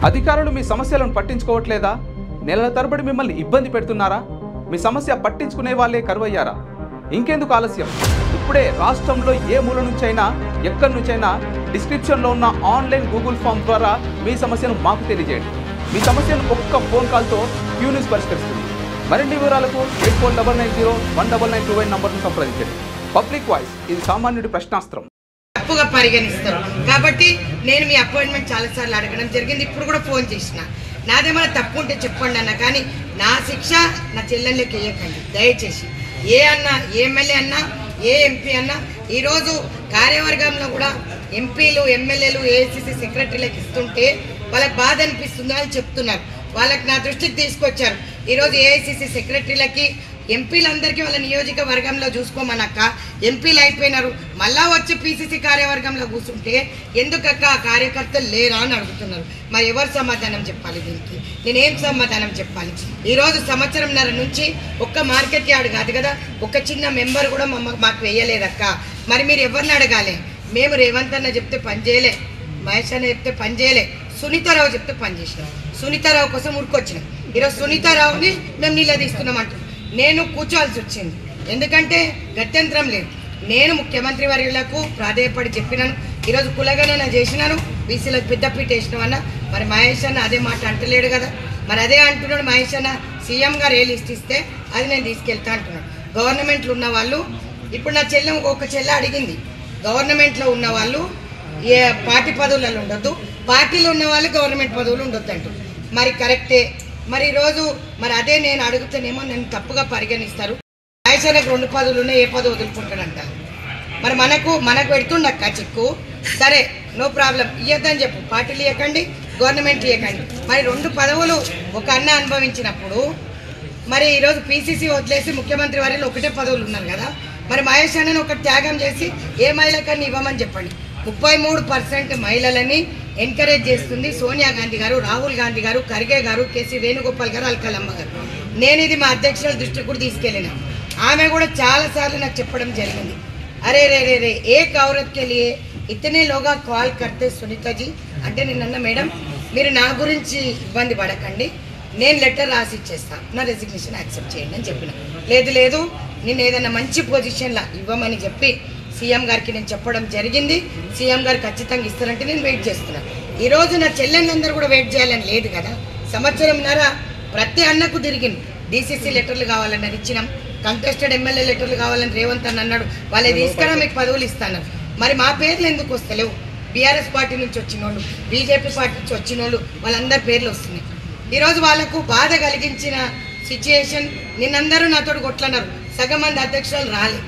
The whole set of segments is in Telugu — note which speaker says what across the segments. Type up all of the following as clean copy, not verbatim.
Speaker 1: అధికారులు మీ సమస్యలను పట్టించుకోవట్లేదా? నెలల తరబడి మిమ్మల్ని ఇబ్బంది పెడుతున్నారా? మీ సమస్య పట్టించుకునే వాళ్ళే కరువయ్యారా? ఇంకెందుకు ఆలస్యం? ఇప్పుడే రాష్ట్రంలో ఏ మూల నుంచైనా ఎక్కడి నుంచైనా డిస్క్రిప్షన్లో ఉన్న ఆన్లైన్ గూగుల్ ఫామ్ ద్వారా మీ సమస్యను మాకు తెలియజేయండి. మీ సమస్యను ఒక్క ఫోన్ కాల్తో క్యూ న్యూస్ పరిష్కరిస్తుంది. మరిన్ని వివరాలకు 8490199929 నంబర్ను సంప్రదించండి. పబ్లిక్ వాయిస్, ఇది సామాన్యుడి ప్రశ్నాస్త్రం.
Speaker 2: తప్పుగా పరిగణిస్తారు కాబట్టి నేను మీ అపాయింట్మెంట్ చాలాసార్లు అడగడం జరిగింది. ఇప్పుడు కూడా ఫోన్ చేసిన, నాదేమైనా తప్పు ఉంటే చెప్పండి అన్న, కానీ నా శిక్ష నా చెల్లెళ్ళకి వేయకండి దయచేసి. ఏ అన్నా, ఏ ఎమ్మెల్యే అన్నా, ఏ ఎంపీ అన్నా, ఈరోజు కార్యవర్గంలో కూడా ఎంపీలు ఎమ్మెల్యేలు ఏఐసిసి సెక్రటరీలకు ఇస్తుంటే వాళ్ళకి బాధ అనిపిస్తుందో అని చెప్తున్నారు. వాళ్ళకి నా దృష్టికి తీసుకొచ్చారు. ఈరోజు ఏఐసిసి సెక్రటరీలకి ఎంపీలందరికీ వాళ్ళ నియోజకవర్గంలో చూసుకోమనక్క, ఎంపీలు అయిపోయినారు, మళ్ళా వచ్చి పీసీసీ కార్యవర్గంలో కూర్చుంటే ఎందుకక్క ఆ కార్యకర్తలు లేరా అని అడుగుతున్నారు. మరి ఎవరు సమాధానం చెప్పాలి దీనికి? నేనేం సమాధానం చెప్పాలి? ఈరోజు సంవత్సరంన్నర నుంచి ఒక్క మార్కెట్ యార్డ్ కాదు కదా, ఒక చిన్న మెంబర్ కూడా మాకు వేయలేదక్క. మరి మీరు ఎవరిని అడగాలి? మేము రేవంత్ అన్న చెప్తే పని చేయలే, మహేష్ అన్న చెప్తే పని చేయలే, సునీతారావు చెప్తే పని చేసినాం. సునీతారావు కోసం ఉరికొచ్చినాం. ఈరోజు సునీతారావుని మేము నిలదీస్తున్నాం అంటున్నాం. నేను కూర్చోవాల్సి వచ్చింది, ఎందుకంటే గత్యంతరం లేదు. నేను ముఖ్యమంత్రి వర్యులకు ప్రాధేయపడి చెప్పినాను. ఈరోజు కులగణన చేసినాను, బీసీలకు పెద్దపీట వేసినామన్నా. మరి మహేష్ అన్న అదే మాట అంటలేడు కదా, మరి అదే అంటున్నాడు మహేష్ అన్న. సీఎం గారు ఏ లిస్ట్ ఇస్తే అది నేను తీసుకెళ్తా అంటున్నాడు. గవర్నమెంట్లో ఉన్న వాళ్ళు, ఇప్పుడు నా చెల్లె ఒక చెల్లె అడిగింది, గవర్నమెంట్లో ఉన్న వాళ్ళు ఏ పార్టీ పదవులలో ఉండొద్దు, పార్టీలో ఉన్న వాళ్ళు గవర్నమెంట్ పదవులు ఉండొద్దు అంటారు. మరి కరెక్టే. మరి ఈరోజు మరి అదే నేను అడుగుతానేమో నన్ను తప్పుగా పరిగణిస్తారు. మహేశ్వరకు 2 పదవులు ఉన్నాయి, ఏ పదవి వదులుకుంటాడంట. మరి మనకు పెడుతుండక్క చిక్కు. సరే, నో ప్రాబ్లం, ఇవ్వద్దని చెప్పు, పార్టీలు ఇవ్వకండి, గవర్నమెంట్ ఇవ్వకండి. మరి 2 పదవులు ఒక అన్న అనుభవించినప్పుడు మరి ఈరోజు పీసీసీ వదిలేసి ముఖ్యమంత్రి వారిలో ఒకటే పదవులు ఉన్నారు కదా, మరి మహేష్ అన్నని ఒక త్యాగం చేసి ఏ మహిళకన్నా ఇవ్వమని చెప్పండి. 33% మహిళలని ఎంకరేజ్ చేస్తుంది సోనియా గాంధీ గారు, రాహుల్ గాంధీ గారు, ఖర్గే గారు, కేసీ వేణుగోపాల్ గారు, అల్కలమ్మ గారు. నేను ఇది మా అధ్యక్షుల దృష్టికి కూడా తీసుకెళ్ళిన. ఆమె కూడా చాలాసార్లు నాకు చెప్పడం జరిగింది, అరే రే రే రే ఏక్ ఔరత్ కే లియే ఇతనే లోగా కాల్ కర్తే సునీతాజీ అంటే, నిన్న మేడం మీరు నా గురించి ఇబ్బంది పడకండి, నేను లెటర్ రాసి ఇచ్చేస్తాను, నా రెసిగ్నేషన్ యాక్సెప్ట్ చేయండి అని చెప్పిన. లేదు నేను ఏదైనా మంచి పొజిషన్లో ఇవ్వమని చెప్పి సీఎం గారికి నేను చెప్పడం జరిగింది. సీఎం గారు ఖచ్చితంగా ఇస్తారంటే నేను వెయిట్ చేస్తున్నాను. ఈరోజు నా చెల్లెళ్ళందరూ కూడా వెయిట్ చేయాలని లేదు కదా. సంవత్సరంన్నర ప్రతి అన్నకు తిరిగింది. డీసీసీ లెటర్లు కావాలన్నారు, ఇచ్చినాం. కంటెస్టెడ్ ఎమ్మెల్యే లెటర్లు కావాలని రేవంత్ అని అన్నాడు, వాళ్ళే తీసుకురా మీకు పదవులు ఇస్తాను. మరి మా పేర్లు ఎందుకు వస్తలేవు? బీఆర్ఎస్ పార్టీ నుంచి వచ్చిన వాళ్ళు, బీజేపీ పార్టీ నుంచి వచ్చిన వాళ్ళు, వాళ్ళందరి పేర్లు వస్తున్నాయి. ఈరోజు వాళ్ళకు బాధ కలిగించిన సిచ్యుయేషన్. నిన్నందరూ నాతో కొట్లన్నారు, సగం మంది అధ్యక్షులు రాలే,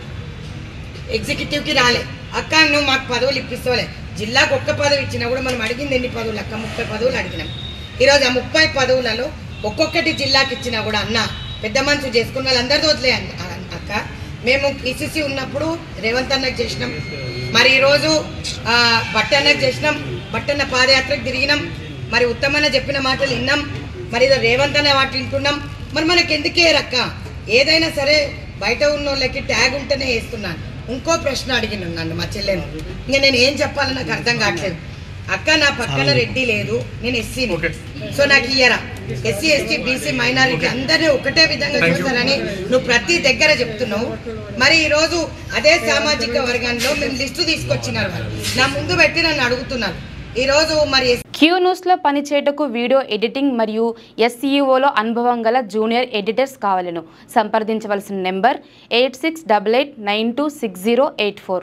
Speaker 2: ఎగ్జిక్యూటివ్కి రాలే. అక్క నువ్వు మాకు పదవులు ఇప్పిస్తోలే, జిల్లాకు ఒక్క పదవి ఇచ్చినా కూడా మనం అడిగింది ఎన్ని పదవులు అక్క? 30 పదవులు అడిగినాం. ఈరోజు ఆ 30 పదవులలో ఒక్కొక్కటి జిల్లాకి ఇచ్చినా కూడా అన్న పెద్ద మనసు చేసుకున్న వాళ్ళందరితో వదిలే అక్క. మేము పీసీసీ ఉన్నప్పుడు రేవంత్ అన్నకు చేసినాం, మరి ఈరోజు బట్టన్నకు చేసినాం, బట్టన్న పాదయాత్రకు తిరిగినాం, మరి ఉత్తమన్న చెప్పిన మాటలు విన్నాం, మరి ఏదో రేవంత్ అన్న వాటి వింటున్నాం. మరి మనకి ఎందుకే రక్క? ఏదైనా సరే బయట ఉన్న వాళ్ళకి ట్యాగ్ ఉంటేనే వేస్తున్నాను. ఇంకో ప్రశ్న అడిగిన నన్ను మా చెల్లెను, ఇంకా నేను ఏం చెప్పాలో నాకు అర్థం కావట్లేదు. అక్క నా పక్కన రెడ్డి లేదు, నేను ఎస్సీని, సో నాకు ఇయ్యరా? ఎస్సీ ఎస్టీ బీసీ మైనారిటీ అందరినీ ఒకటే విధంగా చూస్తారని నువ్వు ప్రతి దగ్గర చెప్తున్నావు. మరి ఈరోజు అదే సామాజిక వర్గంలో మేము లిస్టు తీసుకొచ్చినారు, నా ముందు పెట్టి నన్ను అడుగుతున్నారు. ఈరోజు మరి
Speaker 3: క్యూ న్యూస్లో పనిచేయటకు వీడియో ఎడిటింగ్ మరియు ఎస్ఈఓలో అనుభవం గల జూనియర్ ఎడిటర్స్ కావాలను సంప్రదించవలసిన నెంబర్ 8688926084.